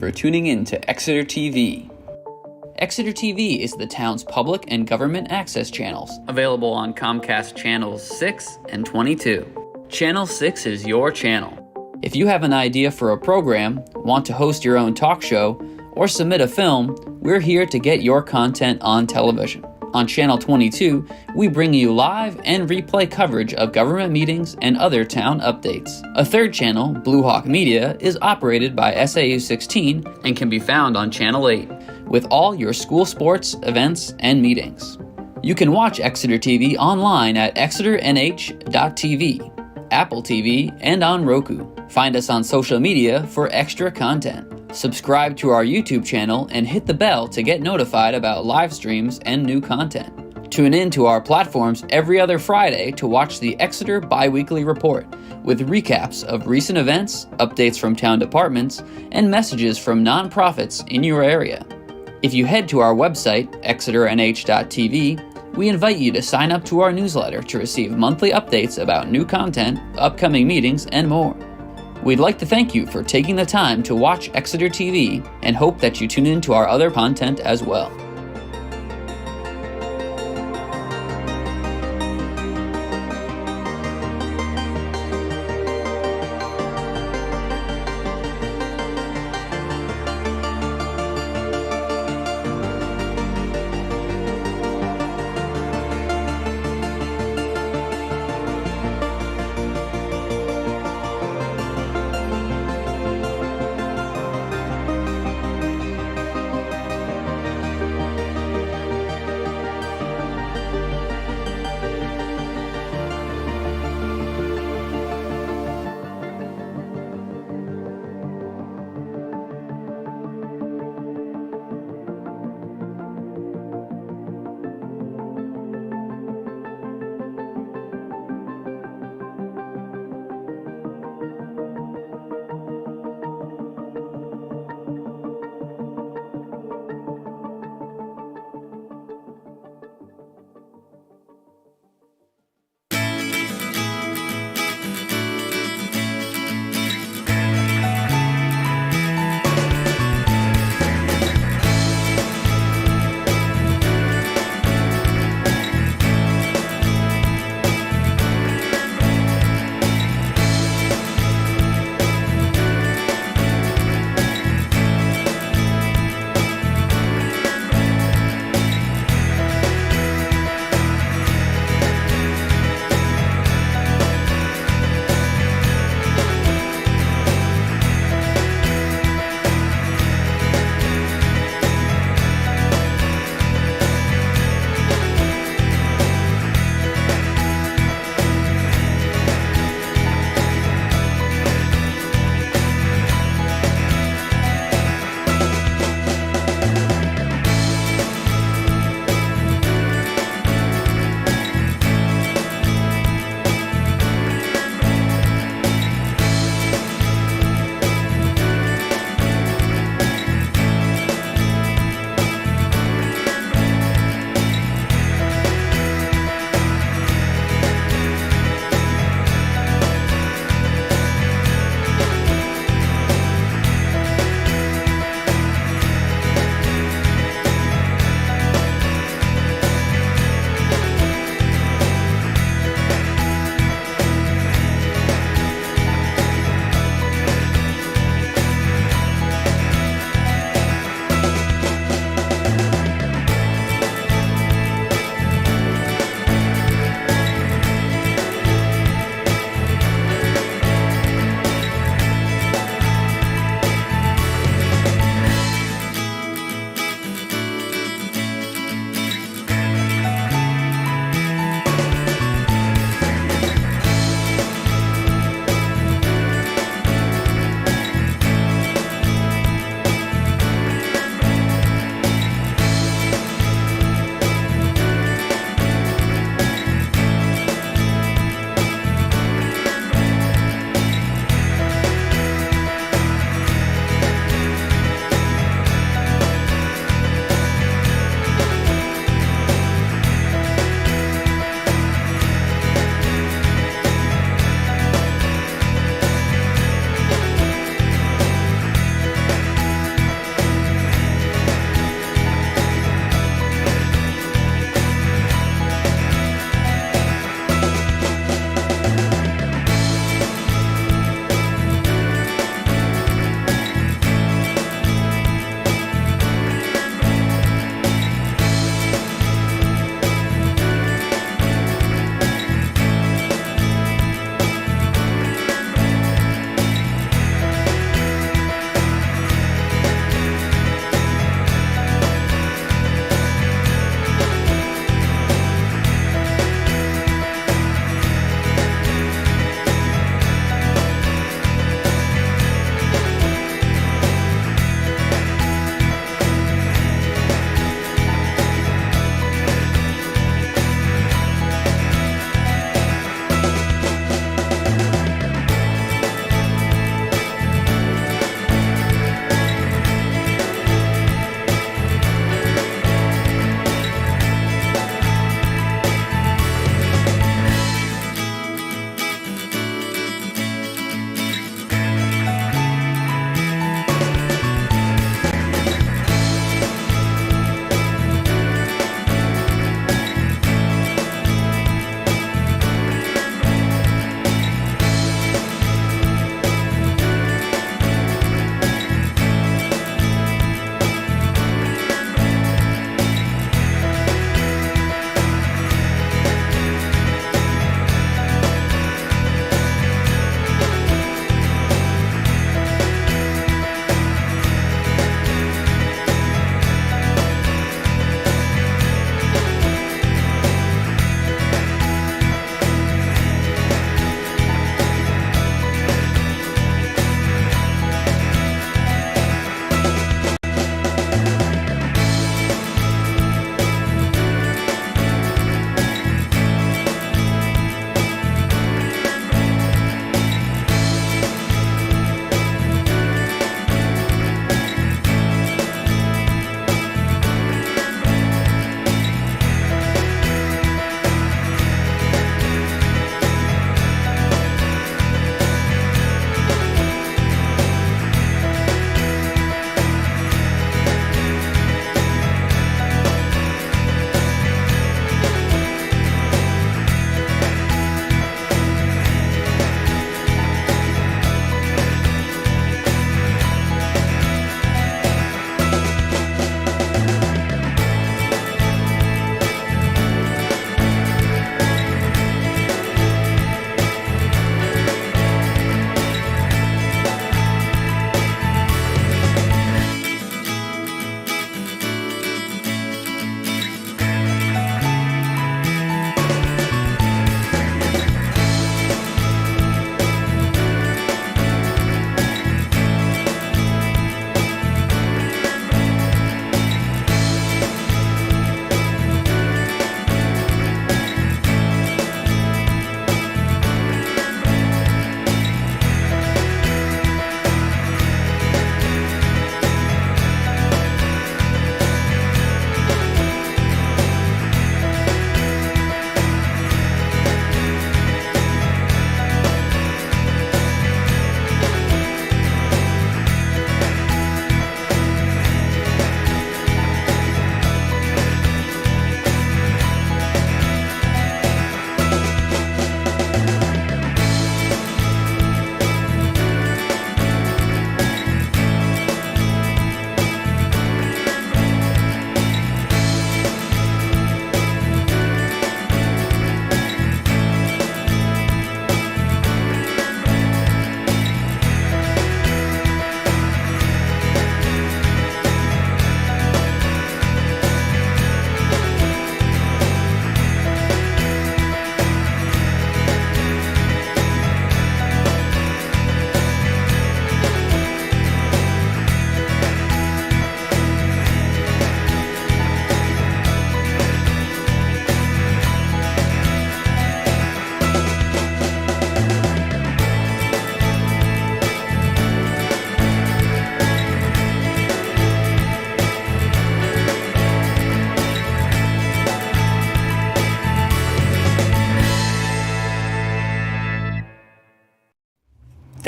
for tuning in to Exeter TV. Exeter TV is the town's public and government access channels, available on Comcast Channels 6 and 22. Channel 6 is your channel. If you have an idea for a program, want to host your own talk show, or submit a film, we're here to get your content on television. On Channel 22, we bring you live and replay coverage of government meetings and other town updates. A third channel, Blue Hawk Media, is operated by SAU 16 and can be found on Channel 8, with all your school sports, events, and meetings. You can watch Exeter TV online at exeternh.tv, Apple TV, and on Roku. Find us on social media for extra content. Subscribe to our YouTube channel and hit the bell to get notified about live streams and new content. Tune in to our platforms every other Friday to watch the Exeter Biweekly Report, with recaps of recent events, updates from town departments, and messages from nonprofits in your area. If you head to our website, exeternh.tv, we invite you to sign up to our newsletter to receive monthly updates about new content, upcoming meetings, and more. We'd like to thank you for taking the time to watch Exeter TV and hope that you tune in to our other content as well.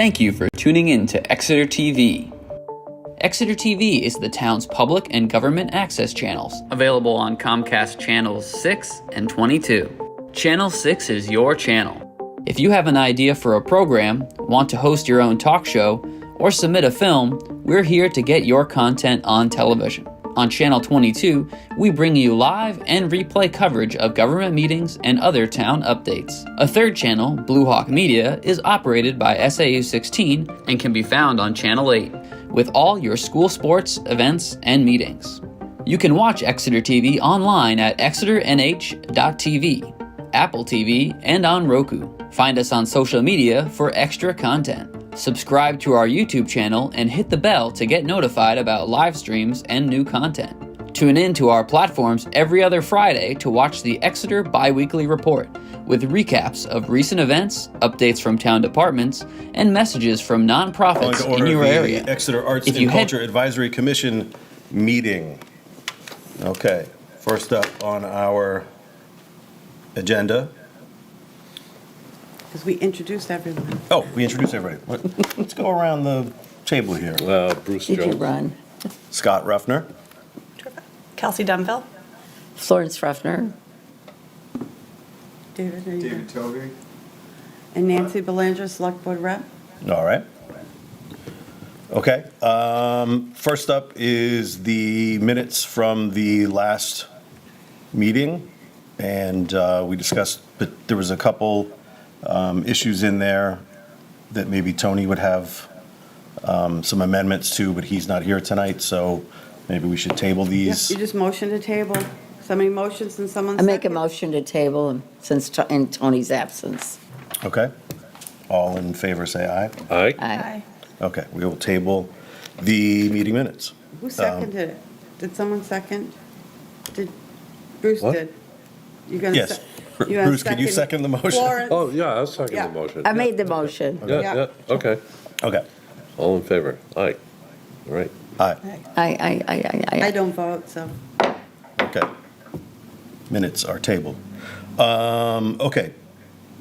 Thank you for tuning in to Exeter TV. Exeter TV is the town's public and government access channels, available on Comcast Channels 6 and 22. Channel 6 is your channel. If you have an idea for a program, want to host your own talk show, or submit a film, we're here to get your content on television. On Channel 22, we bring you live and replay coverage of government meetings and other town updates. A third channel, Blue Hawk Media, is operated by SAU 16 and can be found on Channel 8, with all your school sports, events, and meetings. You can watch Exeter TV online at exeternh.tv, Apple TV, and on Roku. Find us on social media for extra content. Subscribe to our YouTube channel and hit the bell to get notified about live streams and new content. Tune in to our platforms every other Friday to watch the Exeter Biweekly Report, with recaps of recent events, updates from town departments, and messages from nonprofits in your area. Exeter Arts and Culture Advisory Commission meeting. Okay, first up on our agenda. Because we introduced everyone. Oh, we introduced everybody. Let's go around the table here. Bruce Did you Jones. run? Scott Ruffner. Kelsey Dunville. Florence Ruffner. David Tovey. And Nancy Belanger, Select Board Rep. All right. Okay. First up is the minutes from the last meeting. And we discussed, but there was a couple issues in there that maybe Tony would have some amendments to, but he's not here tonight, so maybe we should table these. You just motion to table. Somebody motions and someone I make a second. motion to table him since in Tony's absence. Okay. All in favor, say aye. Aye. Aye. Okay, we will table the meeting minutes. Who seconded it? Did someone second? Did Bruce What? did? You gonna Yes. you gonna Bruce, could you second the motion? Florence? Oh, yeah, I'll second Yeah. the motion. I made the motion. Yeah, Yeah. yeah, okay. Okay. All in favor? Aye. All right. Aye. I don't vote, so. Okay. Minutes are tabled. Okay.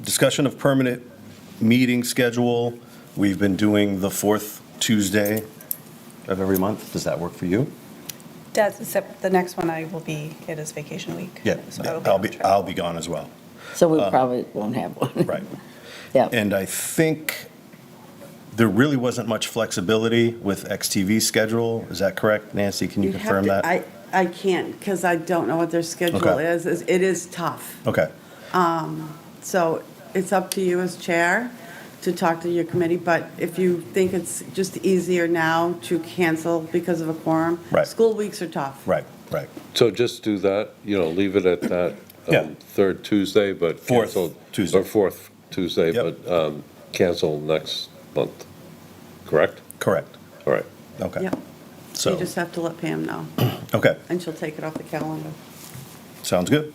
Discussion of permanent meeting schedule. We've been doing the fourth Tuesday of every month. Does that work for you? Does, except the next one I will be, it is vacation week. Yeah, So I will I'll on be, travel. I'll be gone as well. So we probably won't have one. Right. Yeah. And I think there really wasn't much flexibility with XTV's schedule. Is that correct, Nancy? Can you have confirm to- that? I can't, because I don't know what their schedule Okay. is. It is tough. Okay. So it's up to you as chair to talk to your committee, but if you think it's just easier now to cancel because of a quorum. Right. School weeks are tough. Right, right. So just do that, leave it at that Yeah. third Tuesday, but Fourth cancel. Tuesday. Or fourth Tuesday, Yep. but cancel next month. Correct? Correct. All right. Okay. Yep. So, You just have to let Pam know, okay, and she'll take it off the calendar. sounds good.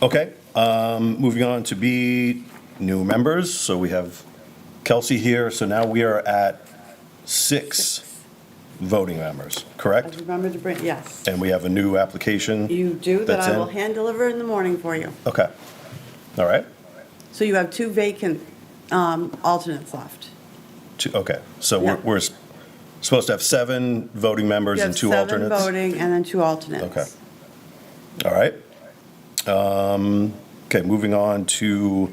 Okay, moving on to be new members. So we have Kelsey here. So now we are at 6 voting members, I correct? remember to bring, yes. And we have a new application. You do, that That's I will in? hand deliver in the morning for you. Okay. All right. So you have 2 vacant alternates left. Okay, so Yeah. we're supposed to have 7 voting members You and have 2 alternates? 7 voting and then 2 alternates. Okay. All right. Okay, moving on to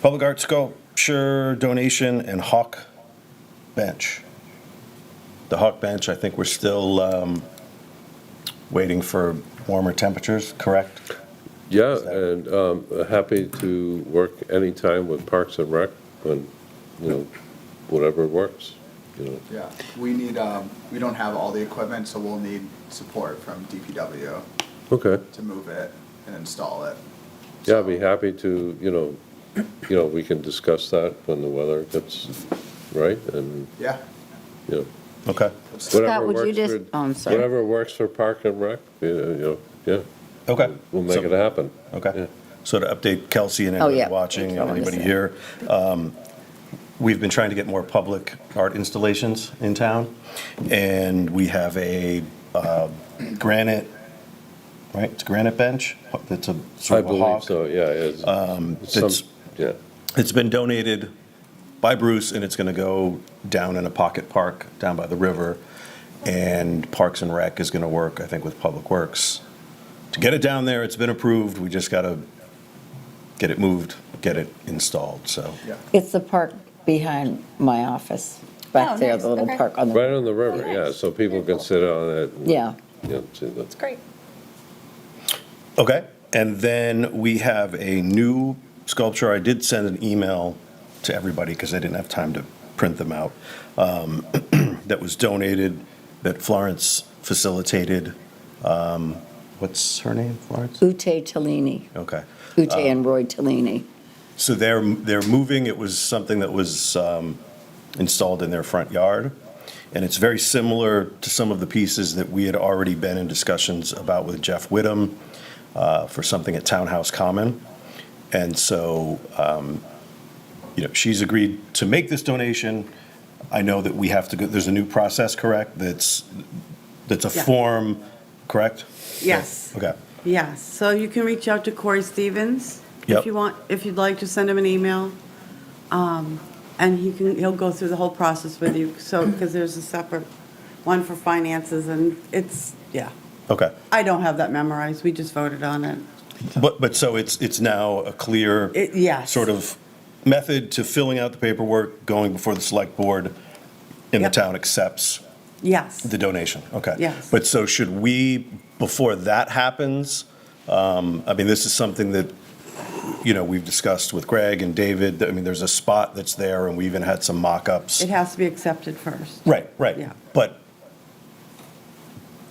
public art sculpture donation and Hawk Bench. The Hawk Bench, I think we're still waiting for warmer temperatures, correct? Yeah, and happy to work anytime with Parks and Rec when, whatever works. Yeah, we need, we don't have all the equipment, so we'll need support from DPW Okay. to move it and install it. Yeah, I'd be happy to, we can discuss that when the weather gets right and, Yeah. Okay, whatever would you works just- for, oh, I'm sorry. whatever works for Park and Rec, yeah, okay. we'll make So- it happen. Okay. Yeah. So to update Kelsey and Oh, anybody yeah. watching and That's what I anybody wanted here, we've been trying to get more public art installations in town, and we have a granite, right? It's a granite bench. It's a I sort of a believe hawk. so, yeah, it's It's yeah, it's been donated by Bruce, and it's going to go down in a pocket park down by the river. And Parks and Rec is going to work, I think, with Public Works. To get it down there, it's been approved. We just got to get it moved, get it installed, so. Yeah. It's the park behind my office, Oh, back there, nice. the little Okay. park on the. Right on the river, yeah, so people can sit on it. and, Yeah. You know, see the. It's great. Okay, and then we have a new sculpture. I did send an email to everybody because I didn't have time to print them out, that was donated, that Florence facilitated. What's her name, Florence? Ute Tellini, Okay. Ute and Roy Tellini. So they're moving, it was something that was installed in their front yard, and it's very similar to some of the pieces that we had already been in discussions about with Jeff Whittam for something at Townhouse Common. And so, she's agreed to make this donation. I know that we have to go, there's a new process, correct? That's a Yeah. form, correct? Yes. Okay. Yes, so you can reach out to Corey Stevens Yep. if you want, if you'd like to send him an email. And he'll go through the whole process with you, so, because there's a separate one for finances, and yeah. Okay. I don't have that memorized, we just voted on it. But so it's now a clear Yes. sort of method to filling out the paperwork, going before the select board, and the Yep. town accepts Yes. the donation, okay? Yes. But so should we, before that happens, this is something that, we've discussed with Greg and David, there's a spot that's there, and we even had some mock-ups. It has to be accepted first. Right. Yeah. But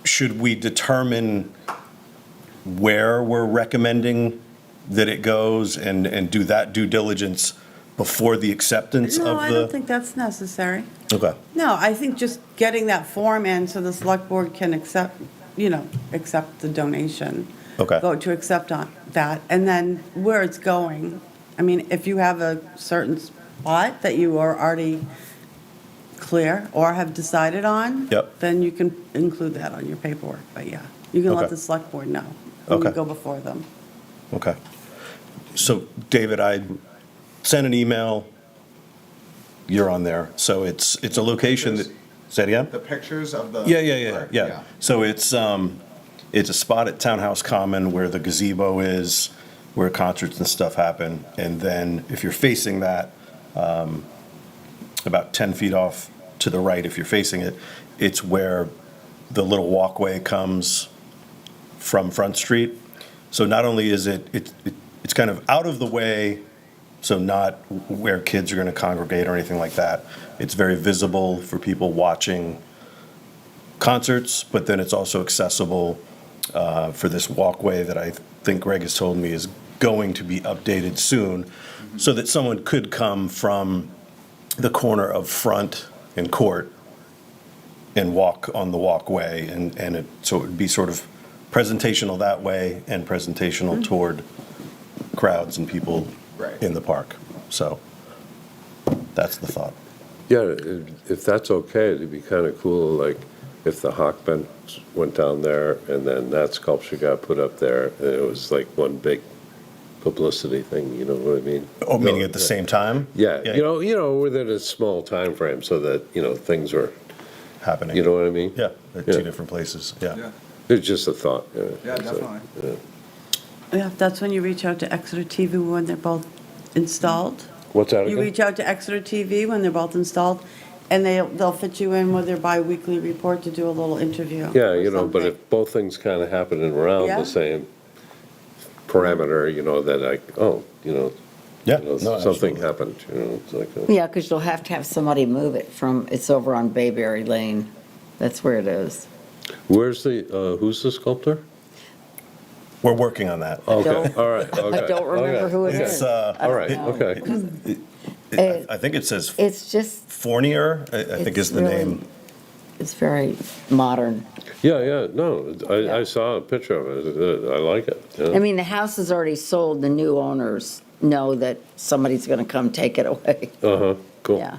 should we determine where we're recommending that it goes and do that due diligence before the acceptance of the? No, I don't think that's necessary. Okay, No, I think just getting that form in so the select board can accept the donation. Okay. Vote to accept on that, and then where it's going. If you have a certain spot that you are already clear or have decided on. Yep. Then you can include that on your paperwork, but yeah, you can let Okay. the select board know when you Okay. go before them. okay. So, David, I sent an email, you're on there, so it's a location that, say it again? The pictures of the. Yeah. So it's a spot at Townhouse Common where the gazebo is, where concerts and stuff happen. And then if you're facing that, about 10 feet off to the right, if you're facing it, it's where the little walkway comes from Front Street. So not only is it's kind of out of the way, so not where kids are going to congregate or anything like that. It's very visible for people watching concerts, but then it's also accessible for this walkway that I think Greg has told me is going to be updated soon, so that someone could come from the corner of Front and Court and walk on the walkway, so it would be sort of presentational that way and presentational toward crowds and people Right. in the park. So that's the thought. Yeah, if that's okay, it'd be kind of cool, like, if the Hawk bench went down there, and then that sculpture got put up there, and it was like one big publicity thing, you know what I mean? Oh, meaning at the Yeah. same time? Yeah, within a small time frame, so that, things were, Happening. you know what I mean? Yeah, at Yeah. two different places, yeah. Yeah, It's just a thought. yeah, It's like, definitely. yeah. Yeah, that's when you reach out to Exeter TV when they're both installed. What's that You again? reach out to Exeter TV when they're both installed, and they'll fit you in with their bi-weekly report to do a little interview. Yeah, or but something. if both things kind of happening around Yeah. the same parameter, that Yeah, no, something absolutely. happened, it's like, Yeah, because you'll have to have somebody move it it's over on Bayberry Lane. That's where it is. who's the sculptor? We're working on that. Okay, don't- all right, okay. I don't remember okay, who it okay. is. All right, okay. I think it says It's just, Fournier, I think It's is the really- name. it's very modern. Yeah, no, I saw a picture of it, I like it. yeah. I mean, the house is already sold, the new owners know that somebody's going to come take it away. Uh-huh, cool. Yeah.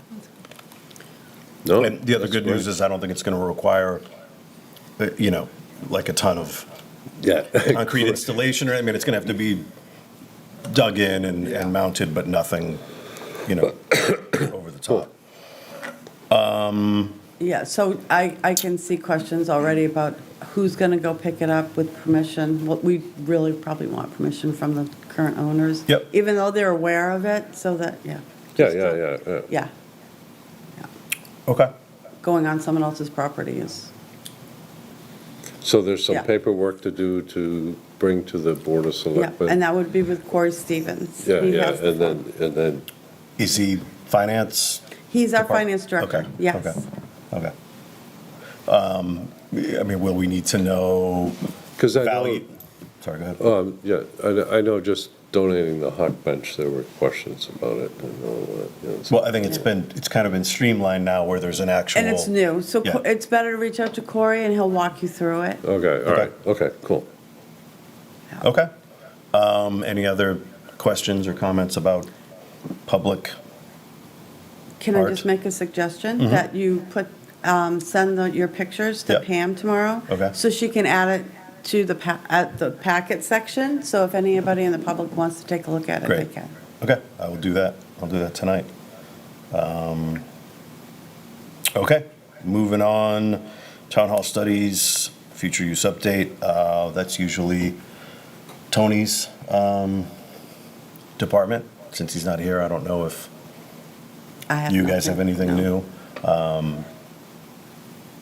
No, And the other that's good news great. is I don't think it's going to require, like a ton of Yeah. concrete installation, or, it's going to have to be dug in Yeah. and mounted, but nothing, over top. Yeah, so I can see questions already about who's going to go pick it up with permission. Well, we really probably want permission from the current owners. Yep. Even though they're aware of it, so that, yeah. Yeah, yeah. Yeah. Okay. Going on someone else's property is, So there's some Yeah. paperwork to do to bring to the Board of yeah, Selectmen? and that would be with Corey Stevens. Yeah, He yeah, has the and then, Is he finance? He's our Depart- finance director, Okay, yes. Okay. I mean, will we need to know because I know, value? Sorry, go ahead. yeah, I know just donating the hot bench, there were questions about it and all that. You know, so- Well, I think it's kind of been streamlined now where there's an actual. And it's new, so Yeah. it's better to reach out to Corey and he'll walk you through it. Okay, all right, okay, cool. Okay. Any other questions or comments about public? Can I Art. just make a suggestion that you send your pictures to Yep. Pam tomorrow? Okay. So she can add it to at the packet section, so if anybody in the public wants to take a look at it, they Great. can. Okay, I will do that. I'll do that tonight. Okay, moving on. Town Hall Studies, future use update. That's usually Tony's department. Since he's not here, I don't know if I have you guys have nothing. anything No. new.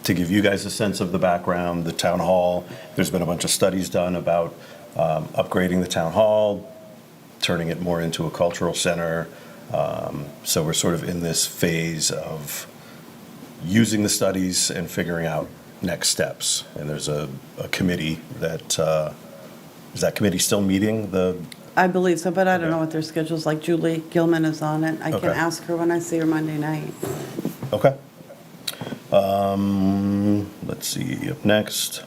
To give you guys a sense of the background, the town hall, there's been a bunch of studies done about upgrading the town hall, turning it more into a cultural center. So we're sort of in this phase of using the studies and figuring out next steps. And there's a committee that, is that committee still meeting? I believe so, but I don't Okay. know what their schedule's like. Julie Gilman is on it. I can Okay. ask her when I see her Monday night. Okay. Let's see, up next.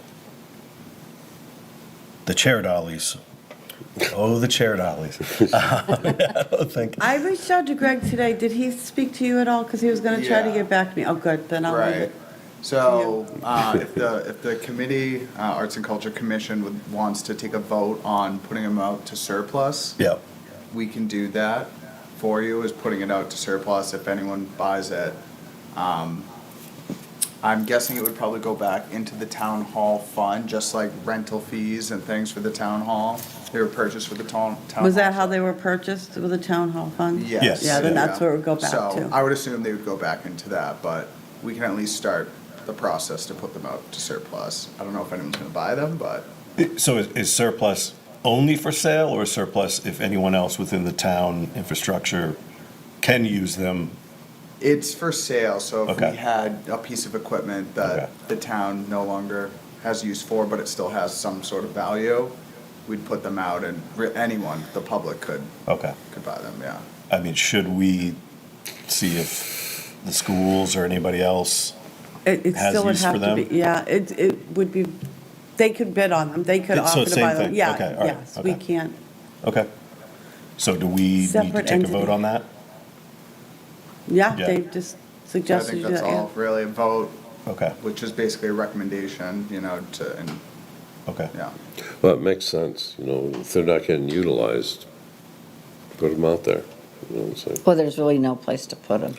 The chair dollies. Oh, the chair dollies. I don't think, I reached out to Greg today. Did he speak to you at all? Because he was going to try to Yeah. get back to me. Oh, good, then I'll leave Right. it. So, if the committee, Arts and Culture Commission wants to take a vote on putting them out to surplus, yeah, we can do that for you, is putting it out to surplus if anyone buys it. I'm guessing it would probably go back into the town hall fund, just like rental fees and things for the town hall. They were purchased for the town. Was that hall. how they were purchased, with the town hall fund? Yes. Yeah, then that's where it would go back So to. I would assume they would go back into that, but we can at least start the process to put them out to surplus. I don't know if anyone's gonna buy them, but so is surplus only for sale, or surplus if anyone else within the town infrastructure can use them? it's for sale, so if Okay. we had a piece of equipment Okay. that the town no longer has use for, but it still has some sort of value, we'd put them out and anyone, the public could Okay. buy them, yeah. I mean, should we see if the schools or anybody else? It has still would use for have to them? be, yeah, it would be, they could bid on them. They could So offer it's to same buy them. thing? Yeah, Okay, all right, yes, we okay. can't. Okay. So do we need to Separate take a vote entity. on that? Yeah, Yeah. they just I suggested think you do that's that, yeah. all, really, a vote, Okay, which is basically a recommendation, and, okay. yeah. Well, it makes sense, if they're not getting utilized, put them out there, it's like, Well, there's really no place to put them.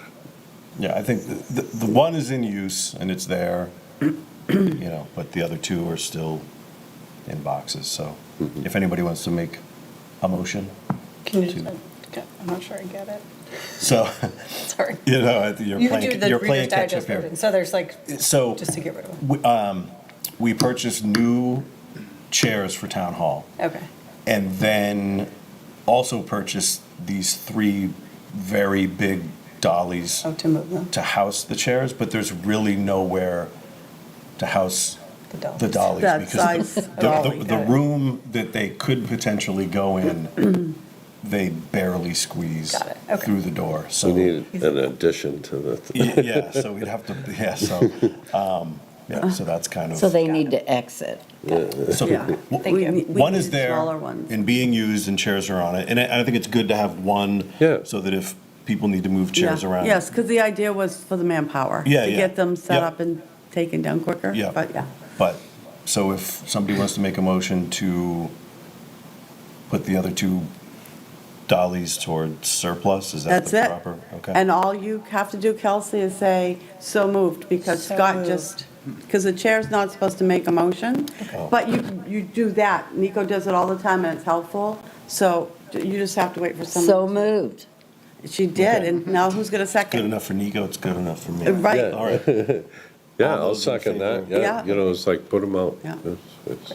Yeah, I think the one is in use and it's there, but the other two are still in boxes, so if anybody wants to make a motion. Can you to- I'm not sure I get it. So, Sorry. I think you're You could do the you're playing Reader's catch up Digest here. version, so there's like, So, just to get rid of them. we purchased new chairs for town hall. Okay. And then also purchased these 3 very big dollies Oh, to move them. to house the chairs, but there's really nowhere to house The dollies. the dollies. That because size dolly, The got it. room that they could potentially go in, they barely squeeze Got it, okay. through the door, so. we need an addition to the. Yeah, so we'd have to, so that's kind of. So they Got need it. to exit. So, Yeah. w- We you. need- we One need is there Smaller ones. and being used and chairs are on it. And I think it's good to have one. Yeah. So that if people need to move chairs Yeah. around. Yes, because the idea was for the manpower. Yeah, To yeah. get them set Yep. up and taken down quicker. Yeah. But, yeah. But, so if somebody wants to make a motion to put the other 2 dollies toward surplus, is that That's the it. proper? Okay. And all you have to do, Kelsey, is say, so moved, because So Scott moved. just, because the chair's not supposed to make a motion, but you do that. Nico does it all the time, and it's helpful, so you just have to wait for someone. So moved. She did, Okay. and now who's going to Good second? enough for Nico, it's good enough for me. Right. Yeah. All right. Yeah, All I'll those in second that, favor? Yeah. yeah, you know, it's like, put them out. Yeah. It's-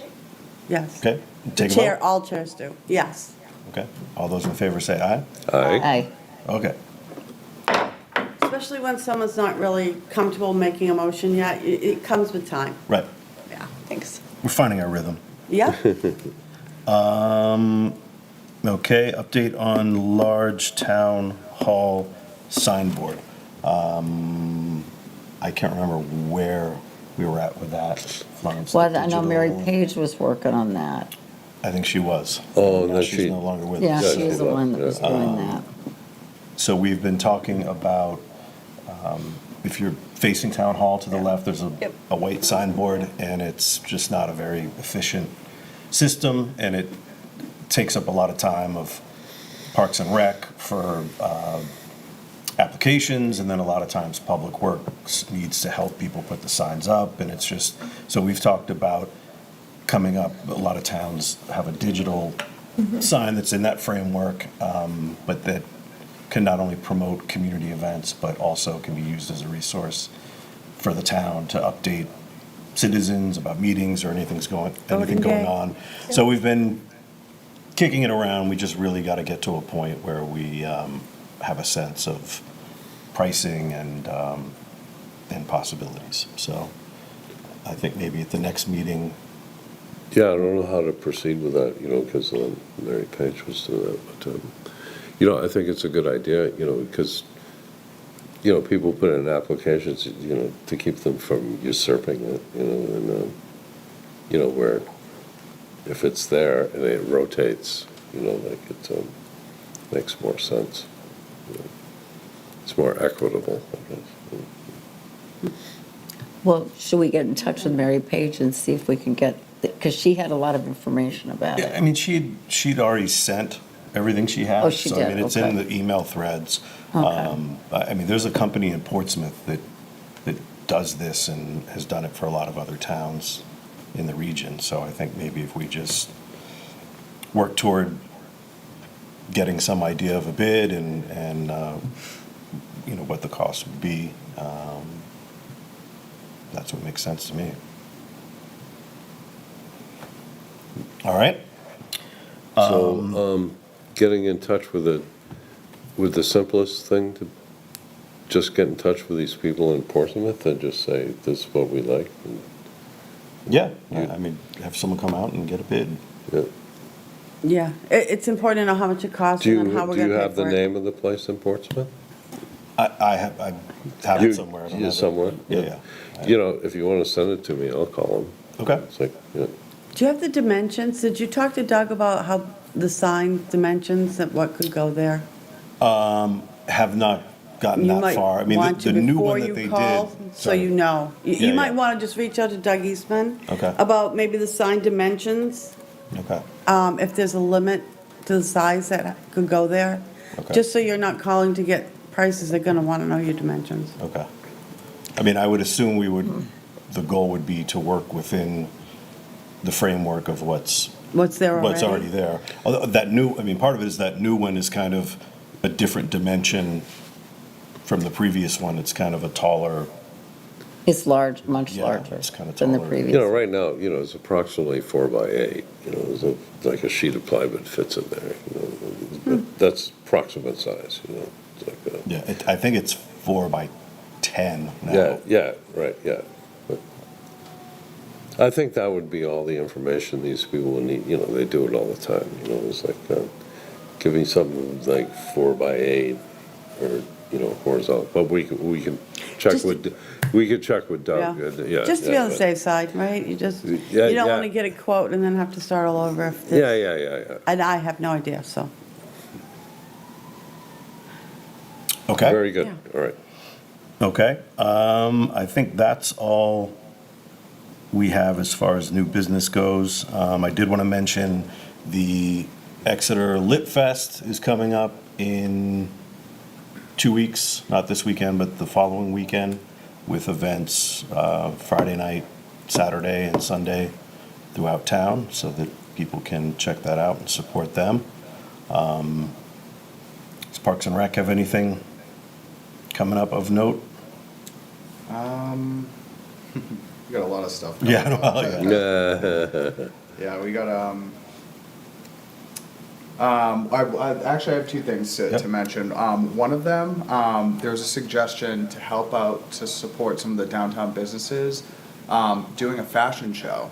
Yes. Okay, The take a chair, vote. all chairs do, yes. Okay, all those in favor say aye. Aye. Aye. Okay, Especially when someone's not really comfortable making a motion yet, it comes with time. right. Yeah. Thanks. We're finding our rhythm. Yeah, Okay, update on large town hall signboard. I can't remember where we were at with that. Florence, the Well, I know Mary digital- Page was working on that. I think she was. Oh, Now no, she's she- no longer with Yeah, us. she was the one that was doing that. So we've been talking about, if you're facing Town Hall to the left, there's Yep. a white signboard, and it's just not a very efficient system, and it takes up a lot of time of Parks and Rec for applications, and then a lot of times Public Works needs to help people put the signs up, and it's just, so we've talked about coming up, a lot of towns have a digital sign that's in that framework, but that can not only promote community events, but also can be used as a resource for the town to update citizens about meetings or anything Voting going day. on. So we've been kicking it around, we just really got to get to a point where we have a sense of pricing and possibilities. So I think maybe at the next meeting, Yeah, I don't know how to proceed with that, you know, because Mary Page was doing that, but, you know, I think it's a good idea, you know, because, you know, people put in applications, you know, to keep them from usurping it, you know, and, you know, where if it's there and it rotates, you know, like it makes more sense. You know. It's more equitable, I guess. Well, should we get in touch with Mary Page and see if we can get, because she had a lot of information about yeah, I it. mean, she'd already sent everything she had. Oh, she So, did, I mean, it's in okay. the email threads. Okay. I mean, there's a company in Portsmouth that does this and has done it for a lot of other towns in the region. So I think maybe if we just work toward getting some idea of a bid and you know, what the cost would be, that's what makes sense to me. All right? So, getting in touch with the simplest thing to just get in touch with these people in Portsmouth and just say, this is what we like. And, Yeah, You- I mean, have someone come out and get a bid. yeah. yeah. It's important to know how much it costs Do and then how you, we're do you going to pay have the for it. name of the place in Portsmouth? I have You- it somewhere. I don't you have it. somewhere? Yeah. You know, if you want to send it to me, I'll call them. Okay. It's like, yeah. Do you have the dimensions? Did you talk to Doug about how the sign dimensions, that what could go there? Have not gotten You that might far. I mean, want the to new before one that you they call, did. so sorry. you know. You Yeah, might yeah. want to just reach out to Doug Eastman. Okay. About maybe the sign dimensions, Okay, if there's a limit to the size that could go there. Okay. Just so you're not calling to get prices, they're going to want to know your dimensions. okay. I mean, I would assume the goal would be to work within the framework of what's What's there already? what's already there. Although I mean, part of it is that new one is kind of a different dimension from the previous one. It's kind of a taller, It's large, much Yeah, larger it's kinda than the taller. previous. You know, right now, you know, it's approximately 4x8, you know, like a sheet of plywood fits in there, you know, but that's approximate size, you know. It's like, yeah, I think it's 4 by 10 now. yeah, right, yeah. But I think that would be all the information these people would need, you know, they do it all the time, you know, it's like, giving something like 4x8 or, you know, horizontal, but we can check Just- with Doug, yeah. Just to be yeah, on the but- safe side, right? You just, you Yeah, don't yeah. want to get a quote and then have to start all over if this. Yeah. And I have no idea, so. Okay? Very good, Yeah. all right. Okay, I think that's all we have as far as new business goes. I did want to mention the Exeter Lit Fest is coming up in 2 weeks, not this weekend, but the following weekend, with events Friday night, Saturday, and Sunday throughout town, so that people can check that out and support them. Does Parks and Rec have anything coming up of note? We got a lot of stuff. Yeah, going on, well, but, yeah, we got, I actually have two things Yep. to mention. One of them, there was a suggestion to help out, to support some of the downtown businesses, doing a fashion show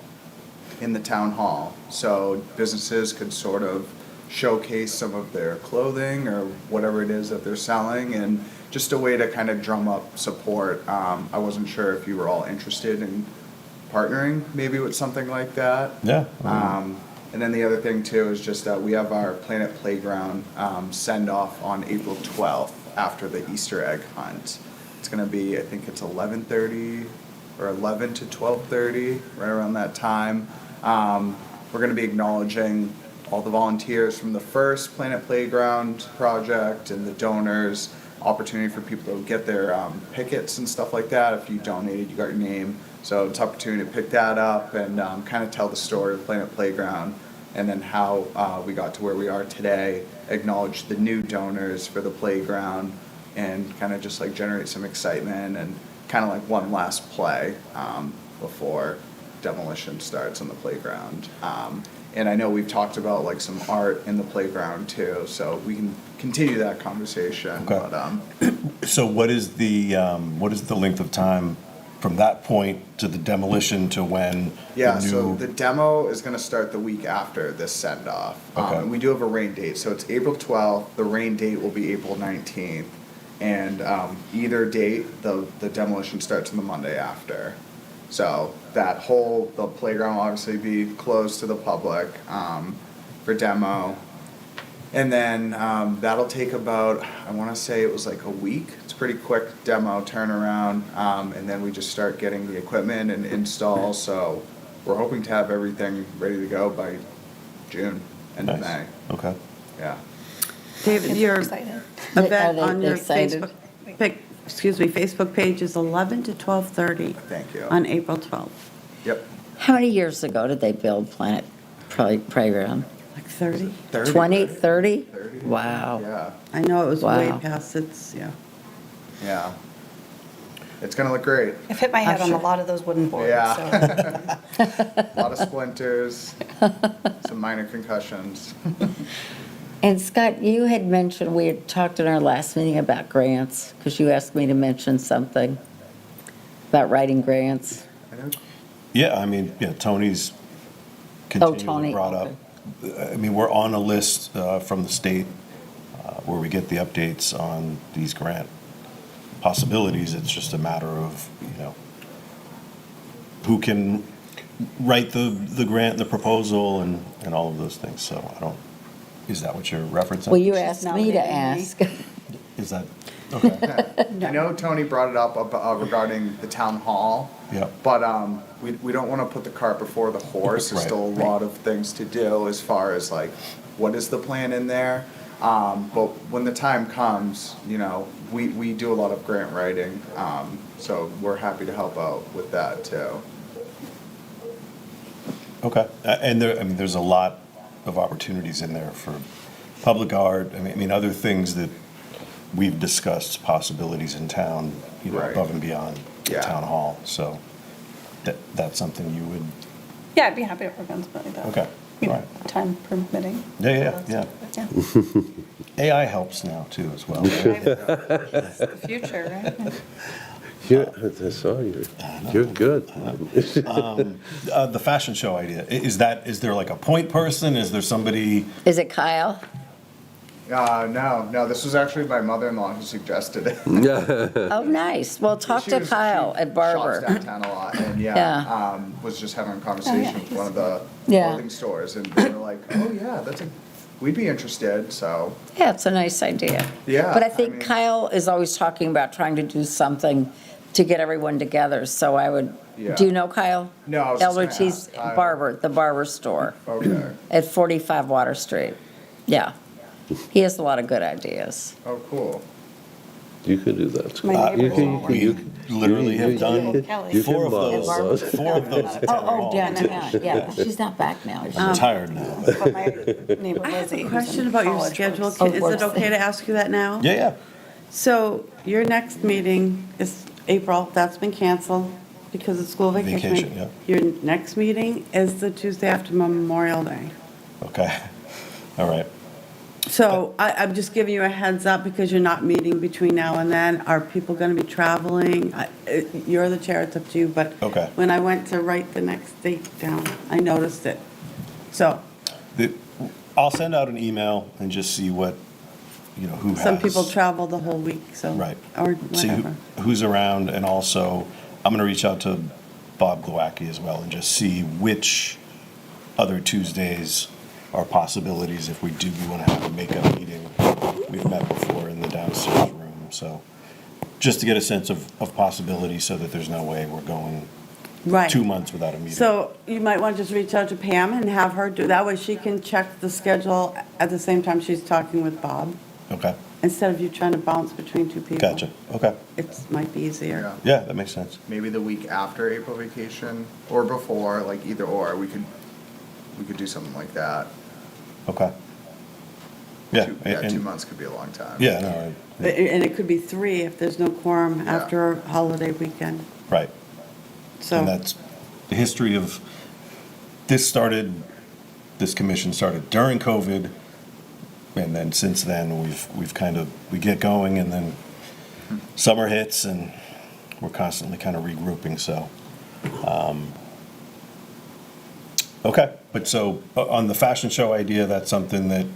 in the town hall. So businesses could sort of showcase some of their clothing or whatever it is that they're selling, and just a way to kind of drum up support. I wasn't sure if you were all interested in partnering maybe with something like that. yeah. And then the other thing too is just that we have our Planet Playground send off on April 12th after the Easter egg hunt. It's gonna be, I think it's 11:30 or 11 to 12:30, right around that time. We're gonna be acknowledging all the volunteers from the first Planet Playground project and the donors, opportunity for people to get their pickets and stuff like that. If you donated, you got your name. So it's an opportunity to pick that up and kind of tell the story of Planet Playground, and then how we got to where we are today, acknowledge the new donors for the playground, and kind of just like generate some excitement and kind of like one last play before demolition starts on the playground. And I know we've talked about like some art in the playground too, so we can continue that conversation. Okay. But So what is the length of time from that point to the demolition to when yeah, the so new? the demo is going to start the week after this send off. Okay. And we do have a rain date, so it's April 12th. The rain date will be April 19th, and either date, the demolition starts on the Monday after. So the playground will obviously be closed to the public for demo. And then that'll take about, I want to say it was like a week. It's a pretty quick demo turnaround. And then we just start getting the equipment and install. So we're hoping to have everything ready to go by June, end of Nice. May. Okay. Yeah. David, your Excited. event Are they on your excited? Facebook page is 11 to 12:30 Thank you. on April 12th. Yep. How many years ago did they build Planet Playground? Like 30? 30. 20, 30? 30. Wow. Yeah. I know it was way Wow. past its, yeah. Yeah. It's going to look great. I've hit my head on a sure. lot of those wooden boards, Yeah. so. A lot of splinters, some minor concussions. And Scott, you had mentioned, we had talked in our last meeting about grants, because you asked me to mention something about writing grants. I know. Yeah, I mean, yeah, Tony's Tony, continually brought up. I mean, we're on a list from the state where we get the updates on these grant possibilities. It's just a matter of, who can write the grant, the proposal, and all of those things. So I don't, is that what you're referencing? Well, you asked me to nominating me. ask. Is that, okay, I know Tony brought it up regarding the town hall. Yeah. But we don't want to put the cart before the horse. There's Right. still a lot of things to do as far as like, what is the plan in there? But when the time comes, we do a lot of grant writing. So we're happy to help out with that too. okay. And there, I mean, there's a lot of opportunities in there for public art. I mean, other things that we've discussed, possibilities in town, Right. above and beyond the Yeah. town hall. So that's something you would, Yeah, I'd be happy to work on something like that. okay, You know, right. time permitting. Yeah. Yeah. AI helps now too as well. It's the future, right? I saw you. You're good. The fashion show idea, is there like a point person? Is there somebody? Is it Kyle? No, this was actually my mother-in-law who suggested it. Oh, nice. Well, talk She to was- Kyle she at Barber. Shops downtown a lot, and Yeah. was just having a conversation with one of the Yeah. clothing stores, and they were like, "Oh yeah, we'd be interested." So Yeah, it's a nice idea. Yeah, But I I think mean- Kyle is always talking about trying to do something to get everyone together, so I would, Yeah. do you know Kyle? No, I was just gonna LRT's ask Kyle. Barber, the barber store okay, at 45 Water Street. Yeah. He has a lot of good ideas. Oh, cool. You could do that. My Scott. neighbors all We literally have done You four can of model those. those. 4 of those. at town hall. downtown, yeah. She's not back now, is she? I'm tired now. But my neighbor I have Lizzie, a who's question in about your college, schedule. works- Is it works okay there. to ask you that now? Yeah, yeah. So your next meeting is April, that's been canceled because of school vacation. Vacation, yeah. Your next meeting is the Tuesday after Memorial Day. Okay. All right. So I'm just giving you a heads up because you're not meeting between now and then. Are people going to be traveling? You're the chair, it's up to you, but Okay. when I went to write the next date down, I noticed it. So I'll send out an email and just see what, who has. some people travel the whole week, so. Right. Or See whatever. who's around, and also, I'm gonna reach out to Bob Glowacki as well and just see which other Tuesdays are possibilities if we do want to have a makeup meeting. We've met before in the downstairs room, so just to get a sense of possibility so that there's no way we're going Right. 2 months without a meeting. So you might want to just reach out to Pam and have her do, that way she can check the schedule at the same time she's talking with Bob, Okay, instead of you trying to bounce between two people. gotcha, okay. It might be easier. Yeah. Yeah, that makes sense. Maybe the week after April vacation or before, like either or, we could do something like that. Okay. Yeah. 2 months could be a long time. Yeah, no, And it could be 3 if there's no quorum Yeah. after a holiday weekend, right. so. And that's the history of, this commission started during COVID, and then since then, we've kind of, we get going, and then summer hits, and we're constantly kind of regrouping, so. Okay, but so, on the fashion show idea, that's something that,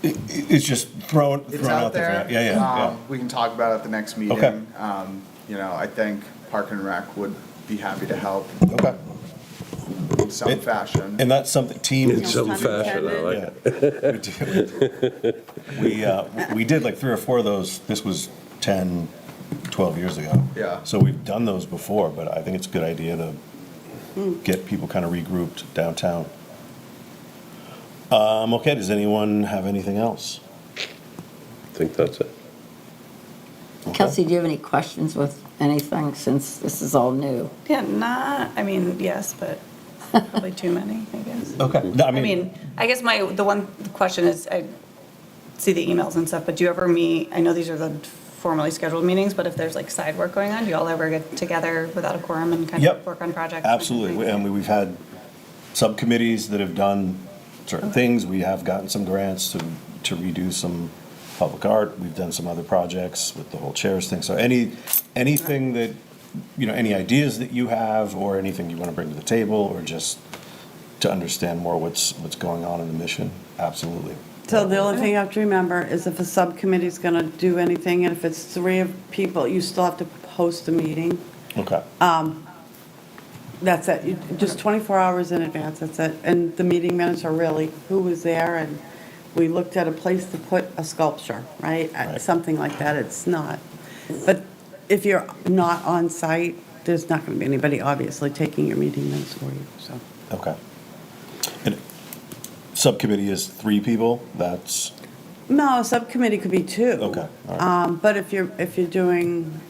it's just thrown It's out out there. there. Yeah. We can talk about it at the next meeting. Okay. I think Park and Rec would be happy to help Okay. in some fashion. And that's something, team. In some fashion, I like it. We did like 3 or 4 of those, this was 10, 12 years ago. Yeah. So we've done those before, but I think it's a good idea to get people kind of regrouped downtown. Okay, does anyone have anything else? I think that's it. Kelsey, do you have any questions with anything since this is all new? Yeah, yes, but probably too many, I guess. Okay. No, I mean, I guess the one question is, I see the emails and stuff, but do you ever meet, I know these are the formally scheduled meetings, but if there's like side work going on, do you all ever get together without a quorum and kind Yep. of work on projects? Absolutely, and we've had subcommittees that have done certain things, we have gotten some grants to redo some public art, we've done some other projects with the whole chairs thing, so anything that, any ideas that you have, or anything you want to bring to the table, or just to understand more what's going on in the mission, absolutely. So the only thing you have to remember is if a subcommittee's going to do anything, and if it's 3 people, you still have to post a meeting. Okay, That's it, just 24 hours in advance, that's it. And the meeting minutes are really who was there, and we looked at a place to put a sculpture, right? Right. Something like that, it's not. But if you're not on site, there's not going to be anybody obviously taking your meeting minutes for you, so. okay. And subcommittee is 3 people, that's, No, a subcommittee could be 2. Okay, all right. But if you're doing,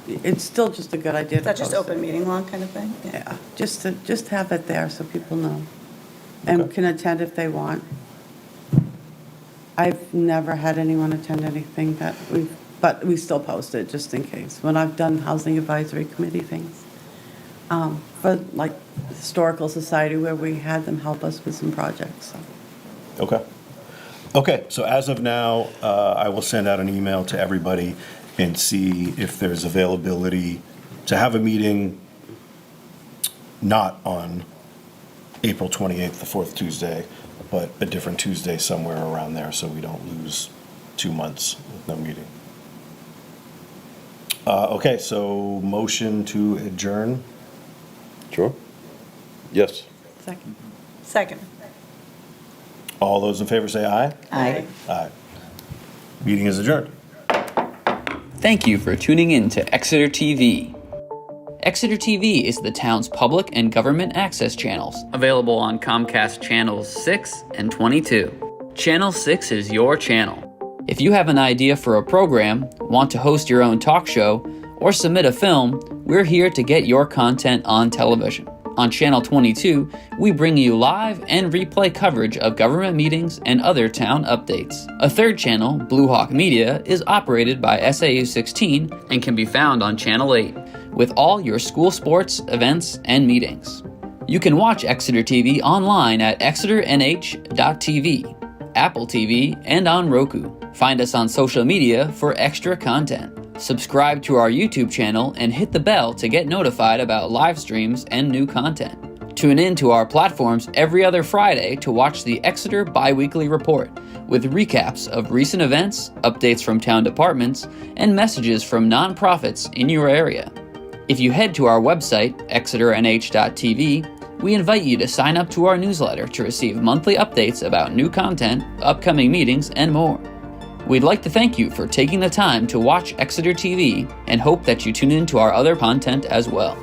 it's still just a good idea to Is that just post it. open meeting law kind of thing? Yeah, just have it there so people know, and Okay. can attend if they want. I've never had anyone attend anything but we still post it just in case. When I've done housing advisory committee things, for like Historical Society where we had them help us with some projects, so. okay. Okay, so as of now, I will send out an email to everybody and see if there's availability to have a meeting not on April 28th, the 4th Tuesday, but a different Tuesday somewhere around there, so we don't lose 2 months with no meeting. Okay, so motion to adjourn. Sure? Yes. Second. Second. All those in favor say aye. Aye. Aye. Meeting is adjourned. Thank you for tuning in to Exeter TV. Exeter TV is the town's public and government access channels, available on Comcast channels 6 and 22. Channel 6 is your channel. If you have an idea for a program, want to host your own talk show, or submit a film, we're here to get your content on television. On Channel 22, we bring you live and replay coverage of government meetings and other town updates. A third channel, Blue Hawk Media, is operated by SAU 16 and can be found on Channel 8, with all your school sports, events, and meetings. You can watch Exeter TV online at exeternh.tv, Apple TV, and on Roku. Find us on social media for extra content. Subscribe to our YouTube channel and hit the bell to get notified about live streams and new content. Tune in to our platforms every other Friday to watch the Exeter Biweekly Report, with recaps of recent events, updates from town departments, and messages from nonprofits in your area. If you head to our website, exeternh.tv, we invite you to sign up to our newsletter to receive monthly updates about new content, upcoming meetings, and more. We'd like to thank you for taking the time to watch Exeter TV and hope that you tune in to our other content as well.